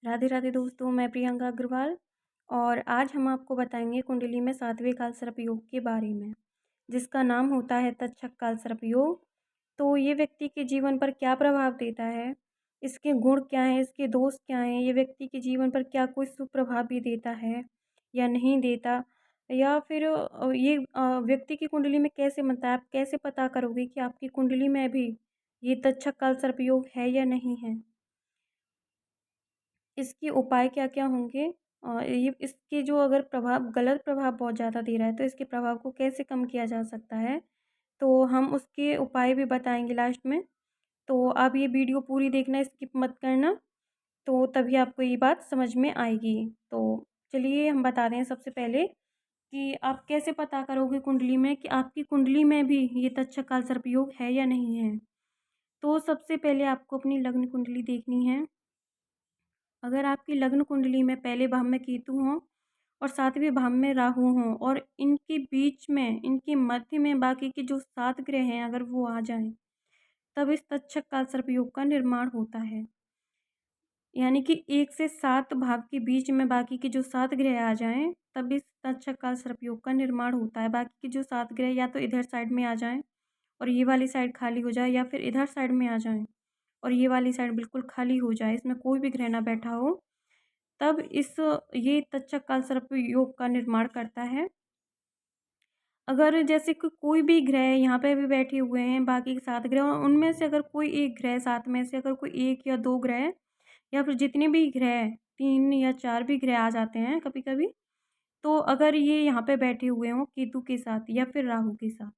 राधे राधे दोस्तों, मैं प्रियंका अग्रवाल और आज हम आपको बताएंगे कुंडली में सातवें कालसर्प योग के बारे में, जिसका नाम होता है तक्षक कालसर्प योग। तो ये व्यक्ति के जीवन पर क्या प्रभाव देता है, इसके गुण क्या हैं, इसके दोष क्या हैं, ये व्यक्ति के जीवन पर क्या कोई सुप्रभाव भी देता है या नहीं देता, या फिर ये व्यक्ति की कुंडली में कैसे बनता है। आप कैसे पता करोगे कि आपकी कुंडली में भी ये तक्षक कालसर्प योग है या नहीं है, इसके उपाय क्या-क्या होंगे? ये इसके जो अगर प्रभाव गलत प्रभाव बहुत ज़्यादा दे रहा है, तो इसके प्रभाव को कैसे कम किया जा सकता है? तो हम उसके उपाय भी बताएँगे लास्ट में। तो आप ये वीडियो पूरी देखना, स्किप मत करना, तो तभी आपको ये बात समझ में आएगी। तो चलिए हम बताते हैं सबसे पहले कि आप कैसे पता करोगे कुंडली में कि आपकी कुंडली में भी ये तक्षक कालसर्प योग है या नहीं है? तो सबसे पहले आपको अपनी लग्न कुंडली देखनी है। अगर आपकी लग्न कुंडली में पहले भाव में केतु हों और सातवें भाव में राहु हों और इनके बीच में, इनके मध्य में बाकी के जो 7 ग्रह हैं अगर वो आ जाएँ, तब इस तक्षक कालसर्प योग का निर्माण होता है। यानी कि 1 से 7 भाव के बीच में बाकी के जो 7 ग्रह आ जाएँ, तब इस तक्षक कालसर्प योग का निर्माण होता है। बाकी के जो 7 ग्रह या तो इधर साइड में आ जाएँ और ये वाली साइड खाली हो जाए, या फिर इधर साइड में आ जाएँ और ये वाली साइड बिल्कुल खाली हो जाए, इसमें कोई भी ग्रह ना बैठा हो, तब ये तक्षक कालसर्प योग का निर्माण करता है। अगर जैसे कि कोई भी ग्रह यहाँ पे भी बैठे हुए हैं, बाकी के 7 ग्रह, और उनमें से अगर कोई एक ग्रह, 7 में से अगर कोई 1 या 2 ग्रह, या फिर जितने भी ग्रह 3 या 4 भी ग्रह आ जाते हैं कभी-कभी, तो अगर ये यहाँ पे बैठे हुए हों केतु के साथ या फिर राहु के साथ,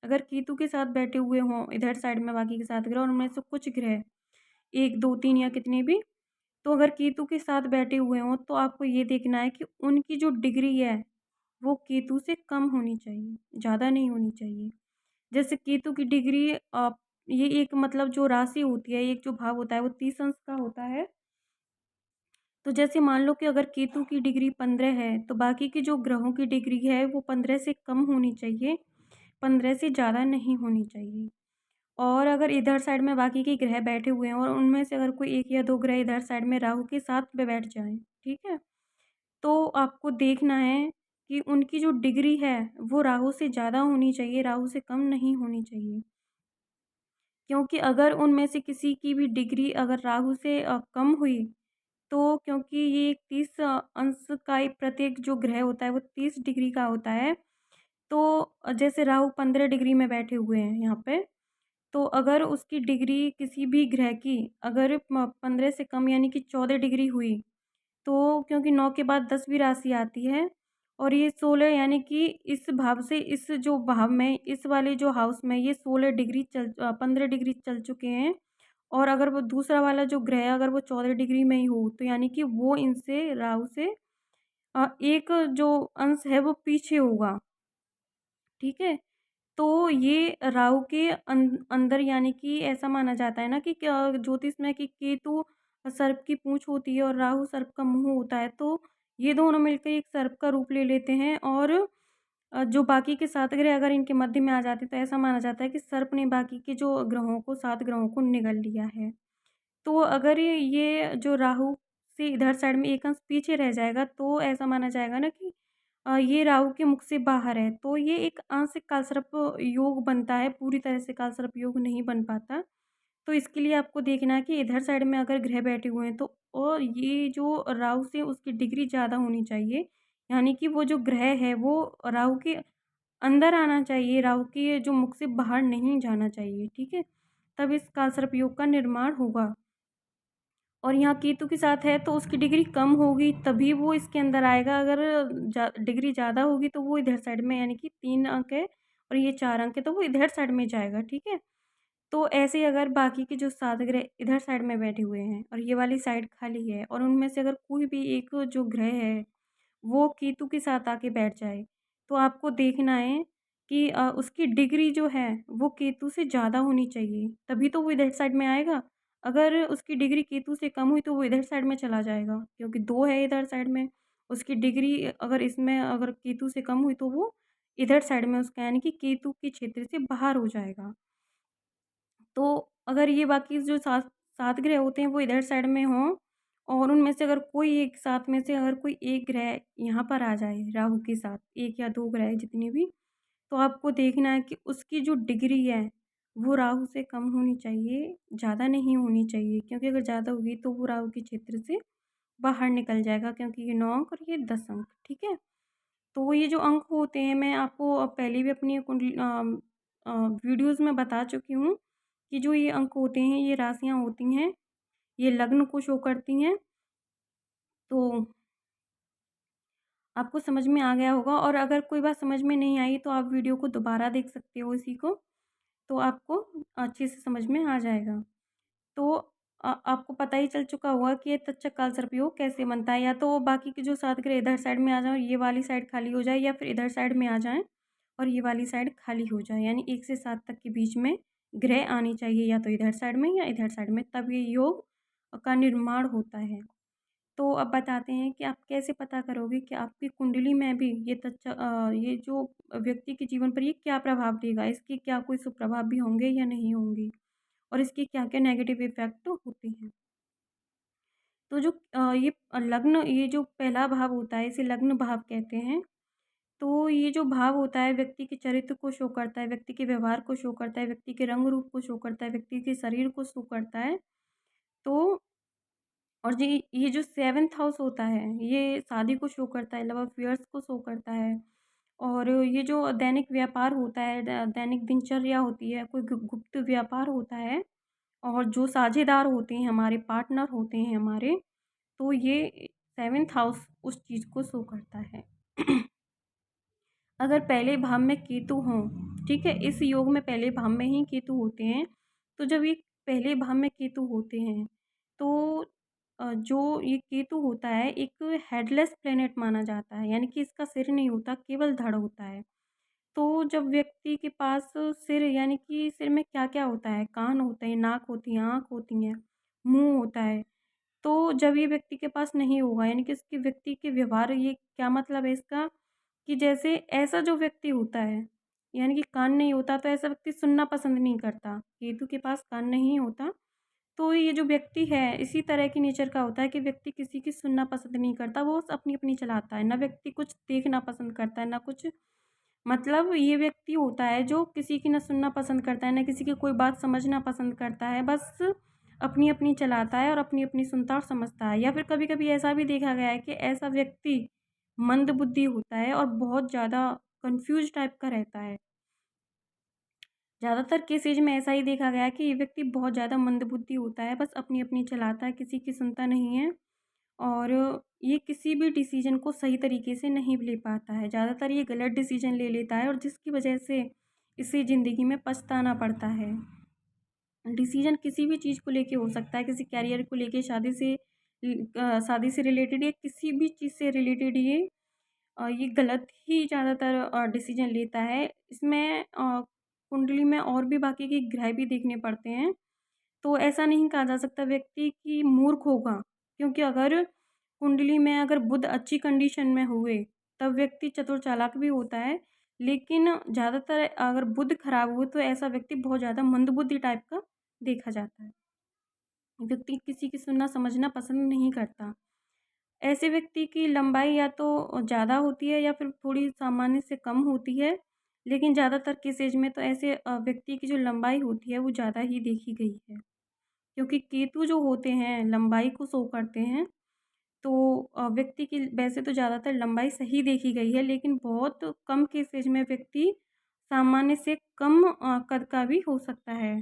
अगर केतु के साथ बैठे हुए हों इधर साइड में बाकी के 7 ग्रह और उनमें से कुछ ग्रह 1, 2, 3 या कितने भी, तो अगर केतु के साथ बैठे हुए हों, तो आपको ये देखना है कि उनकी जो डिग्री है, वो केतु से कम होनी चाहिए, ज़्यादा नहीं होनी चाहिए। जैसे केतु की डिग्री ये एक मतलब जो राशि होती है, एक जो भाव होता है, वो 30 अंश का होता है। तो जैसे मान लो कि अगर केतु की डिग्री 15 है, तो बाकी के जो ग्रहों की डिग्री है, वो 15 से कम होनी चाहिए, 15 से ज़्यादा नहीं होनी चाहिए। और अगर इधर साइड में बाकी के ग्रह बैठे हुए हैं और उनमें से अगर कोई 1 या 2 ग्रह इधर साइड में राहु के साथ में बैठ जाएँ, ठीक है? तो आपको देखना है कि उनकी जो डिग्री है, वो राहु से ज़्यादा होनी चाहिए, राहु से कम नहीं होनी चाहिए। क्योंकि अगर उनमें से किसी की भी डिग्री अगर राहु से कम हुई, तो क्योंकि ये 30 अंश का एक प्रत्येक जो ग्रह होता है, वो 30 डिग्री का होता है। तो जैसे राहु 15 डिग्री में बैठे हुए हैं यहाँ पे, तो अगर उसकी डिग्री किसी भी ग्रह की अगर 15 से कम यानी कि 14 डिग्री हुई, तो क्योंकि 9 के बाद 10वीं राशि आती है और ये 16 यानी कि इस भाव से इस जो भाव में, इस वाले जो हाउस में ये 16 डिग्री 15 डिग्री चल चुके हैं, और अगर वो दूसरा वाला जो ग्रह अगर वो 14 डिग्री में ही हो, तो यानी कि वो इनसे राहु से एक जो अंश है वो पीछे होगा, ठीक है? तो ये राहु के अंदर यानी कि ऐसा माना जाता है ना कि क्या ज्योतिष में कि केतु सर्प की पूँछ होती है और राहु सर्प का मुँह होता है, तो ये दोनों मिलकर एक सर्प का रूप ले लेते हैं, और जो बाकी के 7 ग्रह अगर इनके मध्य में आ जाते हैं, तो ऐसा माना जाता है कि सर्प ने बाकी के जो ग्रहों को 7 ग्रहों को निगल लिया है। तो अगर ये जो राहु से इधर साइड में एक अंश पीछे रह जाएगा, तो ऐसा माना जाएगा ना कि ये राहु के मुख से बाहर है, तो ये एक आंशिक कालसर्प योग बनता है, पूरी तरह से कालसर्प योग नहीं बन पाता। तो इसके लिए आपको देखना है कि इधर साइड में अगर ग्रह बैठे हुए हैं, तो और ये जो राहु से उसकी डिग्री ज़्यादा होनी चाहिए, यानी कि वो जो ग्रह है वो राहु के अंदर आना चाहिए, राहु के जो मुख से बाहर नहीं जाना चाहिए, ठीक है? तब इस कालसर्प योग का निर्माण होगा। और यहाँ केतु के साथ है तो उसकी डिग्री कम होगी तभी वो इसके अंदर आएगा, अगर डिग्री ज़्यादा होगी तो वो इधर साइड में, यानी कि 3 अंक है और ये 4 अंक है, तो वो इधर साइड में जाएगा, ठीक है? तो ऐसे ही अगर बाकी के जो 7 ग्रह इधर साइड में बैठे हुए हैं और ये वाली साइड खाली है, और उनमें से अगर कोई भी एक जो ग्रह है वो केतु के साथ आके बैठ जाए, तो आपको देखना है कि उसकी डिग्री जो है वो केतु से ज़्यादा होनी चाहिए, तभी तो वो इधर साइड में आएगा। अगर उसकी डिग्री केतु से कम हुई तो वो इधर साइड में चला जाएगा, क्योंकि 2 है इधर साइड में। उसकी डिग्री अगर इसमें अगर केतु से कम हुई तो वो इधर साइड में उसका यानी कि केतु के क्षेत्र से बाहर हो जाएगा। तो अगर ये बाकी जो 7 ग्रह होते हैं वो इधर साइड में हों और उनमें से अगर कोई एक साथ में से अगर कोई एक ग्रह यहाँ पर आ जाए राहु के साथ, 1 या 2 ग्रह जितने भी, तो आपको देखना है कि उसकी जो डिग्री है, वो राहु से कम होनी चाहिए, ज़्यादा नहीं होनी चाहिए, क्योंकि अगर ज़्यादा होगी तो वो राहु के क्षेत्र से बाहर निकल जाएगा, क्योंकि ये 9 अंक और ये 10 अंक, ठीक है? तो ये जो अंक होते हैं, मैं आपको पहले भी अपनी वीडियोज़ में बता चुकी हूँ कि जो ये अंक होते हैं, ये राशियाँ होती हैं, ये लग्न को शो करती हैं। तो आपको समझ में आ गया होगा, और अगर कोई बात समझ में नहीं आई तो आप वीडियो को दोबारा देख सकते हो इसी को, तो आपको अच्छे से समझ में आ जाएगा। तो आपको पता ही चल चुका होगा कि ये तच्चक काल सर्पयोग कैसे बनता है, या तो बाकी के जो 7 ग्रह इधर साइड में आ जाएँ और ये वाली साइड खाली हो जाए, या फिर इधर साइड में आ जाएँ और ये वाली साइड खाली हो जाए, यानी 1 से 7 तक के बीच में ग्रह आनी चाहिए, या तो इधर साइड में या इधर साइड में, तब ये योग का निर्माण होता है। तो अब बताते हैं कि आप कैसे पता करोगे कि आपकी कुंडली में भी ये जो व्यक्ति के जीवन पर ये क्या प्रभाव देगा, इसके क्या कोई सुप्रभाव भी होंगे या नहीं होंगे, और इसके क्या-क्या नेगेटिव इफ़ेक्ट होते हैं। तो जो ये लग्न, ये जो पहला भाव होता है, इसे लग्न भाव कहते हैं। तो ये जो भाव होता है, व्यक्ति के चरित्र को शो करता है, व्यक्ति के व्यवहार को शो करता है, व्यक्ति के रंग रूप को शो करता है, व्यक्ति के शरीर को शो करता है। तो और ये जो 7th हाउस होता है, ये शादी को शो करता है, लव अफेयर्स को शो करता है। और ये जो दैनिक व्यापार होता है, दैनिक दिनचर्या होती है, कोई गुप्त व्यापार होता है, और जो साझेदार होते हैं, हमारे पार्टनर होते हैं हमारे, तो ये 7th हाउस उस चीज़ को शो करता है। अगर पहले भाव में केतु हों, ठीक है? इस योग में पहले भाव में ही केतु होते हैं, तो जब ये पहले भाव में केतु होते हैं, तो जो ये केतु होता है, एक हेडलेस प्लैनेट माना जाता है, यानी कि इसका सिर नहीं होता, केवल धड़ होता है। तो जब व्यक्ति के पास सिर, यानी कि सिर में क्या-क्या होता है, कान होते हैं, नाक होती है, आँख होती हैं, मुँह होता है। तो जब ये व्यक्ति के पास नहीं होगा, यानी कि उसके व्यक्ति के व्यवहार, ये क्या मतलब है इसका, कि जैसे ऐसा जो व्यक्ति होता है, यानी कि कान नहीं होता, तो ऐसा व्यक्ति सुनना पसंद नहीं करता। केतु के पास कान नहीं होता, तो ये जो व्यक्ति है, इसी तरह की नेचर का होता है कि व्यक्ति किसी की सुनना पसंद नहीं करता, वो बस अपनी-अपनी चलाता है। ना व्यक्ति कुछ देखना पसंद करता है, ना कुछ, मतलब ये व्यक्ति होता है जो किसी की ना सुनना पसंद करता है, ना किसी की कोई बात समझना पसंद करता है, बस अपनी-अपनी चलाता है और अपनी-अपनी सुनता और समझता है। या फिर कभी-कभी ऐसा भी देखा गया है कि ऐसा व्यक्ति मंदबुद्धि होता है और बहुत ज़्यादा कन्फ्यूज़ टाइप का रहता है। ज़्यादातर केसेज़ में ऐसा ही देखा गया है कि ये व्यक्ति बहुत ज़्यादा मंदबुद्धि होता है, बस अपनी-अपनी चलाता है, किसी की सुनता नहीं है, और ये किसी भी डिसीज़न को सही तरीके से नहीं ले पाता है। ज़्यादातर ये गलत डिसीज़न ले लेता है, और जिसकी वजह से इसे ज़िंदगी में पछताना पड़ता है। डिसीज़न किसी भी चीज़ को लेके हो सकता है, किसी करियर को लेके, शादी से रिलेटेड, या किसी भी चीज़ से रिलेटेड ये गलत ही ज़्यादातर डिसीज़न लेता है। इसमें कुंडली में और भी बाकी के ग्रह भी देखने पड़ते हैं। तो ऐसा नहीं कहा जा सकता व्यक्ति कि मूर्ख होगा, क्योंकि अगर कुंडली में अगर बुध अच्छी कंडीशन में हुए, तब व्यक्ति चतुर चालाक भी होता है। लेकिन ज़्यादातर अगर बुध खराब हुए, तो ऐसा व्यक्ति बहुत ज़्यादा मंदबुद्धि टाइप का देखा जाता है। व्यक्ति किसी की सुनना समझना पसंद नहीं करता। ऐसे व्यक्ति की लंबाई या तो ज़्यादा होती है, या फिर थोड़ी सामान्य से कम होती है। लेकिन ज़्यादातर केसेज़ में तो ऐसे व्यक्ति की जो लंबाई होती है, वो ज़्यादा ही देखी गई है। क्योंकि केतु जो होते हैं, लंबाई को शो करते हैं। तो व्यक्ति की वैसे तो ज़्यादातर लंबाई सही देखी गई है, लेकिन बहुत कम केसेज़ में व्यक्ति सामान्य से कम कद का भी हो सकता है।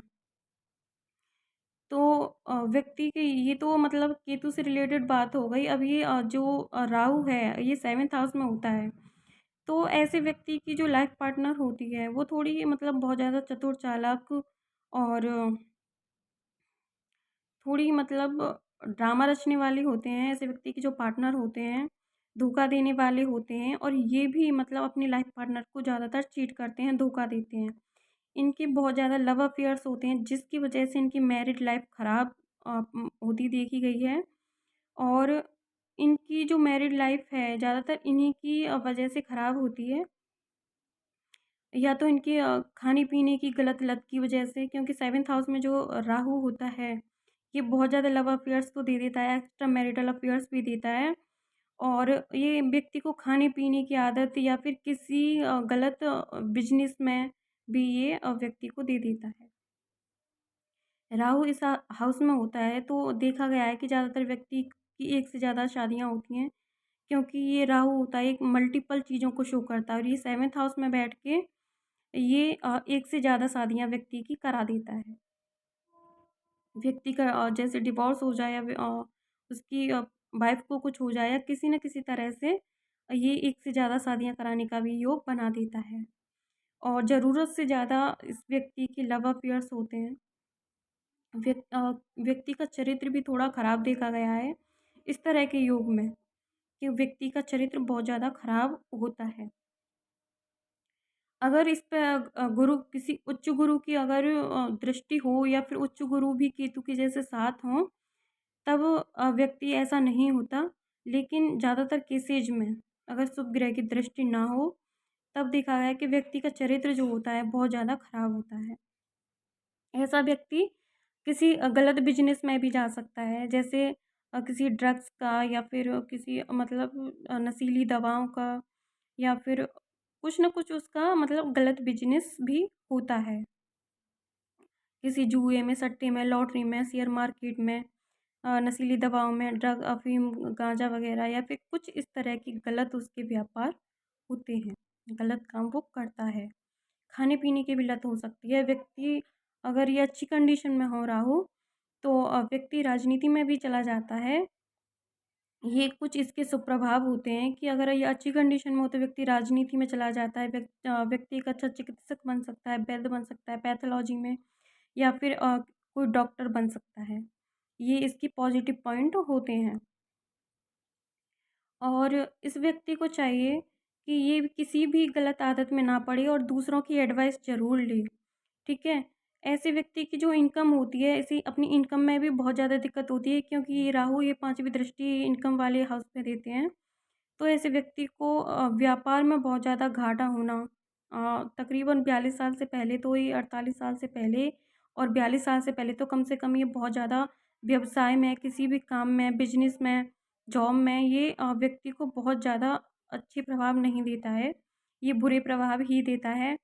तो व्यक्ति की ये तो मतलब केतु से रिलेटेड बात हो गई। अब ये जो राहु है, ये 7th हाउस में होता है। तो ऐसे व्यक्ति की जो लाइफ़ पार्टनर होती है, वो थोड़ी मतलब बहुत ज़्यादा चतुर चालाक, और थोड़ी मतलब ड्रामा रचने वाले होते हैं। ऐसे व्यक्ति के जो पार्टनर होते हैं, धोखा देने वाले होते हैं, और ये भी मतलब अपने लाइफ़ पार्टनर को ज़्यादातर चीट करते हैं, धोखा देते हैं। इनके बहुत ज़्यादा लव अफेयर्स होते हैं, जिसकी वजह से इनकी मैरिड लाइफ़ ख़राब होती देखी गई है। और इनकी जो मैरिड लाइफ़ है, ज़्यादातर इन्हीं की वजह से ख़राब होती है, या तो इनके खाने-पीने की गलत लत की वजह से, क्योंकि 7th हाउस में जो राहु होता है, ये बहुत ज़्यादा लव अफेयर्स तो दे देता है, एक्स्ट्रा मैरिटल अफेयर्स भी देता है और ये व्यक्ति को खाने-पीने की आदत या फिर किसी गलत बिज़नेस में भी ये व्यक्ति को दे देता है। राहु इस हाउस में होता है तो देखा गया है कि ज़्यादातर व्यक्ति की एक से ज़्यादा शादियाँ होती हैं, क्योंकि ये राहु होता है एक मल्टीपल चीज़ों को शो करता है और ये 7th हाउस में बैठ के ये एक से ज़्यादा शादियाँ व्यक्ति की करा देता है। व्यक्ति का जैसे डिवोर्स हो जाए या उसकी वाइफ़ को कुछ हो जाए या किसी न किसी तरह से ये एक से ज़्यादा शादियाँ कराने का भी योग बना देता है और ज़रूरत से ज़्यादा इस व्यक्ति की लव अफेयर्स होते हैं। व्यक्ति का चरित्र भी थोड़ा खराब देखा गया है इस तरह के योग में कि व्यक्ति का चरित्र बहुत ज़्यादा खराब होता है। अगर इस पे गुरु किसी उच्च गुरु की अगर दृष्टि हो या फिर उच्च गुरु भी केतु के जैसे साथ हों, तब व्यक्ति ऐसा नहीं होता। लेकिन ज़्यादातर केसेज़ में अगर शुभ ग्रह की दृष्टि ना हो, तब देखा गया है कि व्यक्ति का चरित्र जो होता है बहुत ज़्यादा खराब होता है। ऐसा व्यक्ति किसी गलत बिज़नेस में भी जा सकता है, जैसे किसी ड्रग्स का या फिर किसी मतलब नशीली दवाओं का या फिर कुछ न कुछ उसका मतलब गलत बिज़नेस भी होता है। किसी जुए में, सट्टे में, लॉटरी में, शेयर मार्केट में, नशीली दवाओं में, ड्रग, अफ़ीम, गांजा वगैरह या फिर कुछ इस तरह की गलत उसके व्यापार होते हैं, गलत काम वो करता है। खाने-पीने की भी लत हो सकती है। व्यक्ति अगर ये अच्छी कंडीशन में हो राहु, तो व्यक्ति राजनीति में भी चला जाता है। ये कुछ इसके सुप्रभाव होते हैं कि अगर ये अच्छी कंडीशन में हो तो व्यक्ति राजनीति में चला जाता है। व्यक्ति एक अच्छा चिकित्सक बन सकता है, वैद्य बन सकता है, पैथोलॉजी में या फिर कोई डॉक्टर बन सकता है। ये इसकी पॉजिटिव पॉइंट होते हैं। और इस व्यक्ति को चाहिए कि ये किसी भी गलत आदत में ना पड़े और दूसरों की एडवाइस ज़रूर ले, ठीक है? ऐसे व्यक्ति की जो इनकम होती है, ऐसी अपनी इनकम में भी बहुत ज़्यादा दिक्कत होती है क्योंकि ये राहु ये 5वीं दृष्टि इनकम वाले हाउस में देते हैं। तो ऐसे व्यक्ति को व्यापार में बहुत ज़्यादा घाटा होना तकरीबन 42 साल से पहले तो ये 48 साल से पहले और 42 साल से पहले तो कम से कम ये बहुत ज़्यादा व्यवसाय में, किसी भी काम में, बिज़नेस में, जॉब में ये व्यक्ति को बहुत ज़्यादा अच्छे प्रभाव नहीं देता है। ये बुरे प्रभाव ही देता है।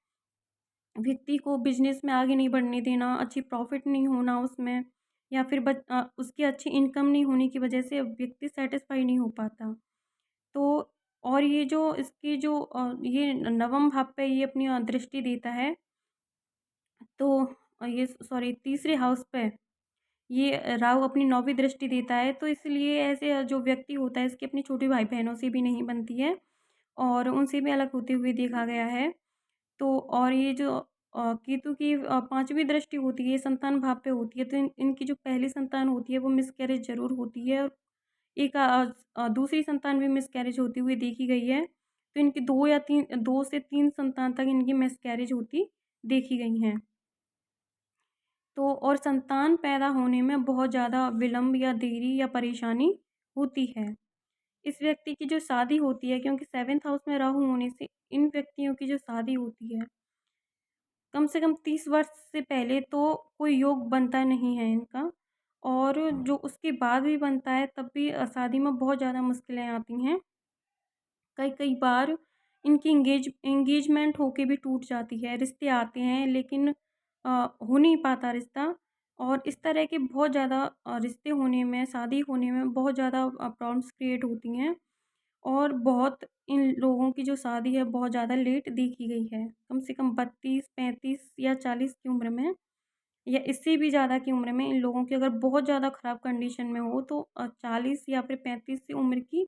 व्यक्ति को बिज़नेस में आगे नहीं बढ़ने देना, अच्छी प्रॉफ़िट नहीं होना उसमें या फिर उसकी अच्छी इनकम नहीं होने की वजह से व्यक्ति सैटिस्फाई नहीं हो पाता। तो और ये जो इसकी जो ये नवम भाव पे ये अपनी दृष्टि देता है, तो ये सॉरी तीसरे हाउस पे ये राहु अपनी 9वीं दृष्टि देता है, तो इसलिए ऐसे जो व्यक्ति होता है इसकी अपनी छोटी भाई-बहनों से भी नहीं बनती है और उनसे भी अलग होते हुए देखा गया है। तो और ये जो केतु की 5वीं दृष्टि होती है, ये संतान भाव पे होती है, तो इनकी जो पहली संतान होती है वो मिसकैरेज ज़रूर होती है और एक दूसरी संतान भी मिसकैरेज होती हुई देखी गई है। तो इनकी 2 से 3 संतान तक इनकी मिसकैरेज होती देखी गई हैं। तो और संतान पैदा होने में बहुत ज़्यादा विलम्ब या देरी या परेशानी होती है। इस व्यक्ति की जो शादी होती है क्योंकि 7th हाउस में राहु होने से इन व्यक्तियों की जो शादी होती है, कम से कम 30 वर्ष से पहले तो कोई योग बनता नहीं है इनका और जो उसके बाद भी बनता है तब भी शादी में बहुत ज़्यादा मुश्किलें आती हैं। कई-कई बार इनकी एंगेजमेंट होके भी टूट जाती है, रिश्ते आते हैं लेकिन हो नहीं पाता रिश्ता और इस तरह के बहुत ज़्यादा रिश्ते होने में, शादी होने में बहुत ज़्यादा प्रॉब्लम्स क्रिएट होती हैं और बहुत इन लोगों की जो शादी है बहुत ज़्यादा लेट देखी गई है। कम से कम 32, 35 या 40 की उम्र में या इससे भी ज़्यादा की उम्र में इन लोगों की अगर बहुत ज़्यादा ख़राब कंडीशन में हो तो 40 या फिर 35 की उम्र की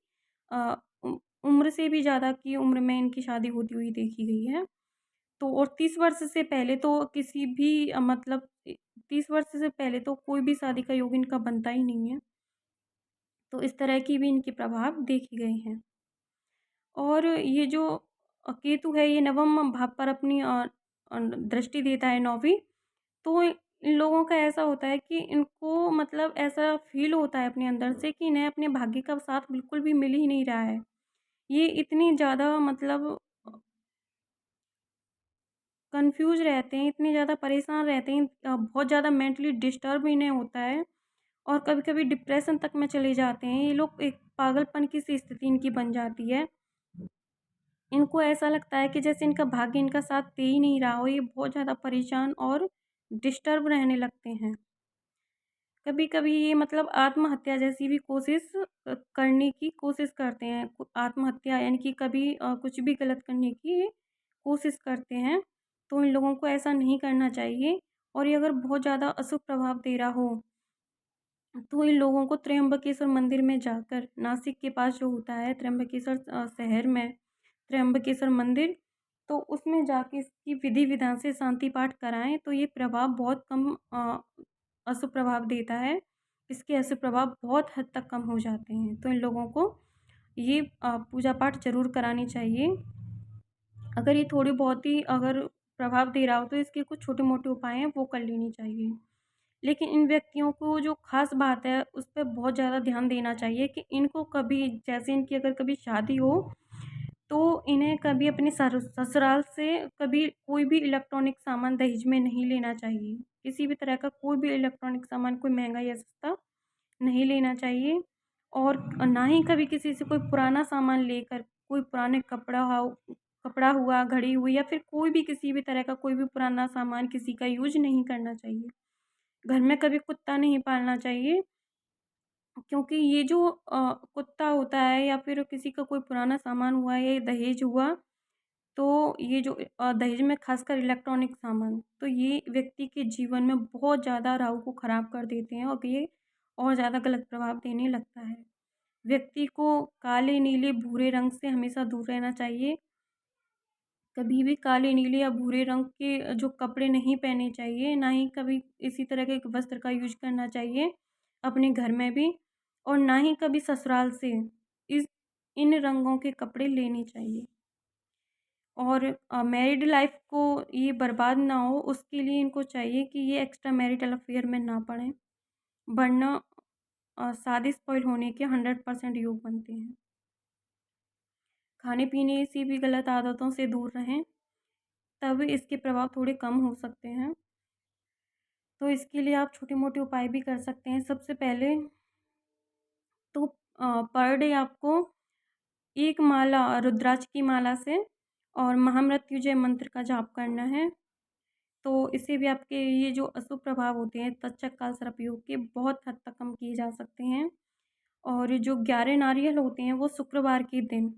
अ, उ उम्र से भी ज़्यादा की उम्र में इनकी शादी होती हुई देखी गई है। तो और 30 वर्ष से पहले तो किसी भी मतलब 30 वर्ष से पहले तो कोई भी शादी का योग इनका बनता ही नहीं है। तो इस तरह की भी इनके प्रभाव देखे गए हैं। और ये जो केतु है ये नवम भाव पर अपनी दृष्टि देता है 9वीं। तो इन लोगों का ऐसा होता है कि इनको मतलब ऐसा फ़ील होता है अपने अंदर से कि इन्हें अपने भाग्य का साथ बिल्कुल भी मिल ही नहीं रहा है। ये इतनी ज़्यादा मतलब कन्फ्यूज़ रहते हैं, इतने ज़्यादा परेशान रहते हैं बहुत ज़्यादा मेंटली डिस्टर्ब इन्हें होता है और कभी-कभी डिप्रेशन तक में चले जाते हैं। ये लोग एक पागलपन की सी स्थिति इनकी बन जाती है। इनको ऐसा लगता है कि जैसे इनका भाग्य इनका साथ दे ही नहीं रहा हो, ये बहुत ज़्यादा परेशान और डिस्टर्ब रहने लगते हैं। कभी-कभी ये मतलब आत्महत्या जैसी भी कोशिश करने की कोशिश करते हैं। आत्महत्या यानी कि कभी कुछ भी गलत करने की ये कोशिश करते हैं, तो इन लोगों को ऐसा नहीं करना चाहिए। और ये अगर बहुत ज़्यादा अशुभ प्रभाव दे रहा हो, तो इन लोगों को त्र्यंबकेश्वर मंदिर में जाकर, नासिक के पास जो होता है त्र्यंबकेश्वर शहर में त्र्यंबकेश्वर मंदिर, तो उसमें जाके इसकी विधि-विधान से शांति पाठ कराएँ, तो ये प्रभाव बहुत कम अशुभ प्रभाव देता है। इसके अशुभ प्रभाव बहुत हद तक कम हो जाते हैं। तो इन लोगों को ये पूजा पाठ ज़रूर करानी चाहिए। अगर ये थोड़ी बहुत ही अगर प्रभाव दे रहा हो, तो इसके कुछ छोटे-मोटे उपाय हैं, वो कर लेनी चाहिए। लेकिन इन व्यक्तियों को जो ख़ास बात है, उस पे बहुत ज़्यादा ध्यान देना चाहिए कि इनको कभी, जैसे इनकी अगर कभी शादी हो, तो इन्हें कभी अपने ससुराल से कभी कोई भी इलेक्ट्रॉनिक सामान दहेज में नहीं लेना चाहिए। किसी भी तरह का कोई भी इलेक्ट्रॉनिक सामान, कोई महँगा या सस्ता नहीं लेना चाहिए। और ना ही कभी किसी से कोई पुराना सामान लेकर, कोई पुराने कपड़ा हुआ, घड़ी हुई, या फिर कोई भी किसी भी तरह का कोई भी पुराना सामान किसी का यूज़ नहीं करना चाहिए। घर में कभी कुत्ता नहीं पालना चाहिए, क्योंकि ये जो कुत्ता होता है या फिर किसी का कोई पुराना सामान हुआ या ये दहेज हुआ, तो ये जो दहेज में ख़ासकर इलेक्ट्रॉनिक सामान, तो ये व्यक्ति के जीवन में बहुत ज़्यादा राहु को ख़राब कर देते हैं और ये और ज़्यादा गलत प्रभाव देने लगता है। व्यक्ति को काले, नीले, भूरे रंग से हमेशा दूर रहना चाहिए। कभी भी काले, नीले या भूरे रंग के जो कपड़े नहीं पहनने चाहिए, ना ही कभी इसी तरह के वस्त्र का यूज़ करना चाहिए अपने घर में भी, और ना ही कभी ससुराल से इस इन रंगों के कपड़े लेने चाहिए। और मैरिड लाइफ़ को ये बर्बाद ना हो, उसके लिए इनको चाहिए कि ये एक्स्ट्रा मैरिटल अफ़ेयर में ना पड़ें, वरना शादी स्पॉइल होने के 100% योग बनते हैं। खाने-पीने से भी गलत आदतों से दूर रहें, तब इसके प्रभाव थोड़े कम हो सकते हैं। तो इसके लिए आप छोटे-मोटे उपाय भी कर सकते हैं। सबसे पहले तो पर डे आपको 1 माला रुद्राक्ष की माला से और महामृत्युंजय मंत्र का जाप करना है। तो इससे भी आपके ये जो अशुभ प्रभाव होते हैं तक्षक काल सर्प योग के, बहुत हद तक कम किए जा सकते हैं। और जो 11 नारियल होते हैं, वो शुक्रवार के दिन,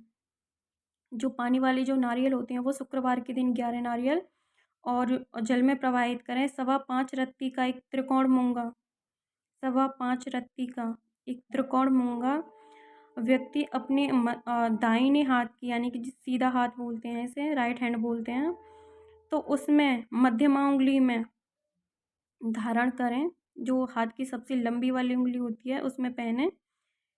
जो पानी वाले जो नारियल होते हैं, वो शुक्रवार के दिन 11 नारियल और जल में प्रवाहित करें। 5.25 रत्ती का एक त्रिकोण मूँगा, 5.25 रत्ती का एक त्रिकोण मूँगा व्यक्ति अपने दाहिने हाथ की, यानी कि जिस सीधा हाथ बोलते हैं इसे, राइट हैंड बोलते हैं, तो उसमें मध्यमा उँगली में धारण करें। जो हाथ की सबसे लंबी वाली उँगली होती है, उसमें पहनें,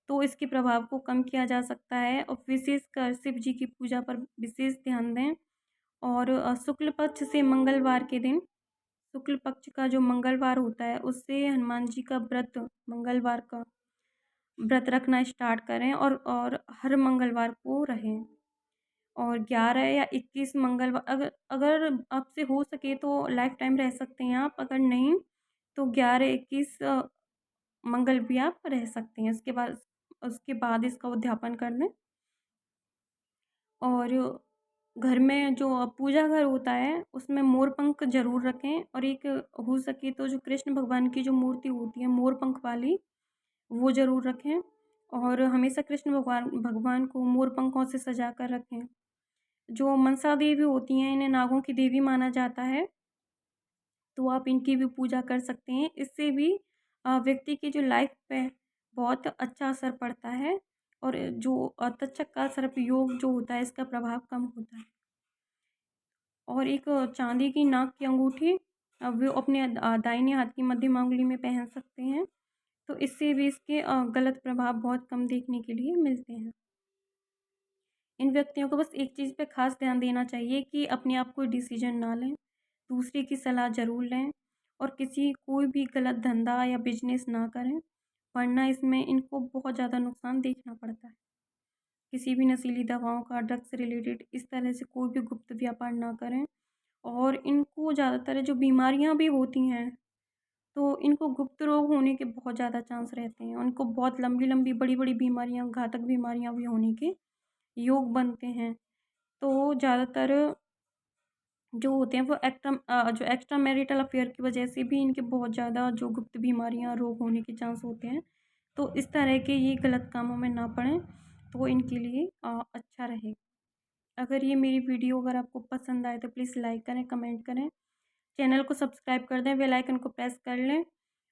तो इसके प्रभाव को कम किया जा सकता है। और विशेषकर शिव जी की पूजा पर विशेष ध्यान दें। और शुक्ल पक्ष से मंगलवार के दिन, शुक्ल पक्ष का जो मंगलवार होता है, उससे हनुमान जी का व्रत, मंगलवार का व्रत रखना स्टार्ट करें और हर मंगलवार को रहें। और 11 या 21 मंगलवार, अगर अगर आपसे हो सके तो लाइफ टाइम रह सकते हैं आप, अगर नहीं तो 11-21 मंगल भी आप रह सकते हैं। उसके बाद इसका उद्यापन कर दें। और घर में जो पूजा घर होता है, उसमें मोर पंख ज़रूर रखें। और एक हो सके तो जो कृष्ण भगवान की जो मूर्ति होती है मोर पंख वाली, वो ज़रूर रखें। और हमेशा कृष्ण भगवान भगवान को मोर पंखों से सजा कर रखें। जो मनसा देवी होती हैं, इन्हें नागों की देवी माना जाता है, तो आप इनकी भी पूजा कर सकते हैं। इससे भी व्यक्ति की जो लाइफ पे बहुत अच्छा असर पड़ता है। और जो तक्षक का सर्प योग जो होता है, इसका प्रभाव कम होता है। और एक चांदी की नाक की अंगूठी वो अपने दाहिने हाथ की मध्यमा उंगली में पहन सकते हैं, तो इससे भी इसके गलत प्रभाव बहुत कम देखने के लिए मिलते हैं। इन व्यक्तियों को बस एक चीज़ पे खास ध्यान देना चाहिए कि अपने आप कोई डिसीजन ना लें, दूसरे की सलाह ज़रूर लें, और कोई भी गलत धंधा या बिजनेस ना करें, वरना इसमें इनको बहुत ज़्यादा नुकसान देखना पड़ता है। किसी भी नशीली दवाओं का, ड्रग्स से रिलेटेड इस तरह से कोई भी गुप्त व्यापार ना करें। और इनको ज़्यादातर जो बीमारियां भी होती हैं, तो इनको गुप्त रोग होने के बहुत ज़्यादा चांस रहते हैं। उनको बहुत लंबी-लंबी, बड़ी-बड़ी बीमारियाँ, घातक बीमारियाँ भी होने के योग बनते हैं। तो ज़्यादातर जो होते हैं वो जो एक्स्ट्रा मैरिटल अफ़ेयर की वजह से भी इनके बहुत ज़्यादा जो गुप्त बीमारियाँ, रोग होने के चांस होते हैं। तो इस तरह के ये गलत कामों में ना पड़ें, तो इनके लिए अच्छा रहेगा। अगर ये मेरी वीडियो अगर आपको पसंद आए तो प्लीज़ लाइक करें, कमेंट करें, चैनल को सब्सक्राइब कर दें, बेल आइकन को प्रेस कर लें।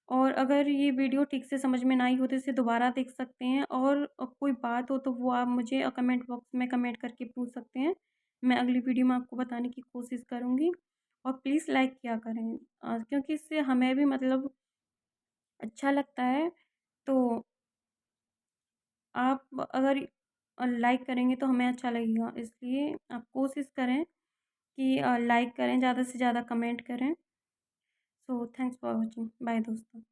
और अगर ये वीडियो ठीक से समझ में ना आई हो तो इसे दोबारा देख सकते हैं, और कोई बात हो तो वो आप मुझे कमेंट बॉक्स में कमेंट करके पूछ सकते हैं। मैं अगली वीडियो में आपको बताने की कोशिश करूँगी। और प्लीज़ लाइक किया करें, क्योंकि इससे हमें भी मतलब अच्छा लगता है। तो आप अगर लाइक करेंगे तो हमें अच्छा लगेगा, इसलिए आप कोशिश करें कि लाइक करें, ज़्यादा से ज़्यादा कमेंट करें। So thanks for watching. Bye दोस्तों।